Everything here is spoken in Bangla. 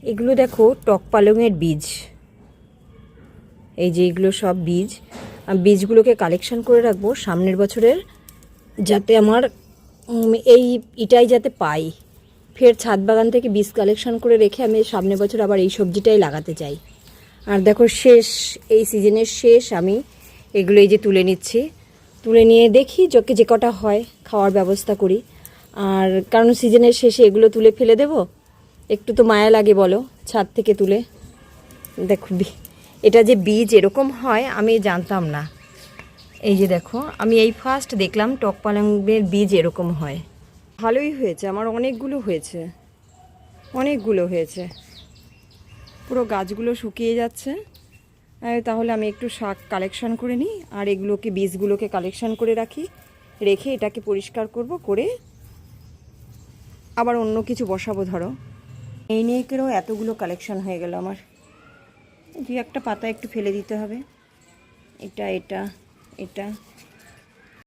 এগুলো দেখো টক পালংয়ের বীজ, এই যে এগুলো সব বীজ। আমি বীজগুলোকে কালেকশন করে রাখবো সামনের বছরের, যাতে আমার এই এটাই যাতে পাই। ফের ছাদ বাগান থেকে বীজ কালেকশন করে রেখে আমি সামনের বছর আবার এই সবজিটাই লাগাতে চাই। আর দেখো শেষ, এই সিজনের শেষ আমি এগুলো এই যে তুলে নিচ্ছি, তুলে নিয়ে দেখি যে কটা হয় খাওয়ার ব্যবস্থা করি। আর কারণ সিজনের শেষে এগুলো তুলে ফেলে দেব, একটু তো মায়া লাগে বলো, ছাদ থেকে তুলে। দেখো এটা যে বীজ এরকম হয় আমি জানতাম না। এই যে দেখো আমি এই ফার্স্ট দেখলাম টক পালংয়ের বীজ এরকম হয়। ভালোই হয়েছে, আমার অনেকগুলো হয়েছে, অনেকগুলো হয়েছে। পুরো গাছগুলো শুকিয়ে যাচ্ছে। তাহলে আমি একটু শাক কালেকশন করে নিই, আর এগুলোকে বীজগুলোকে কালেকশন করে রাখি, রেখে এটাকে পরিষ্কার করব, করে আবার অন্য কিছু বসাবো। ধরো এই নিয়েও এতগুলো কালেকশন হয়ে গেল আমার। দুই একটা পাতা একটু ফেলে দিতে হবে, এটা এটা এটা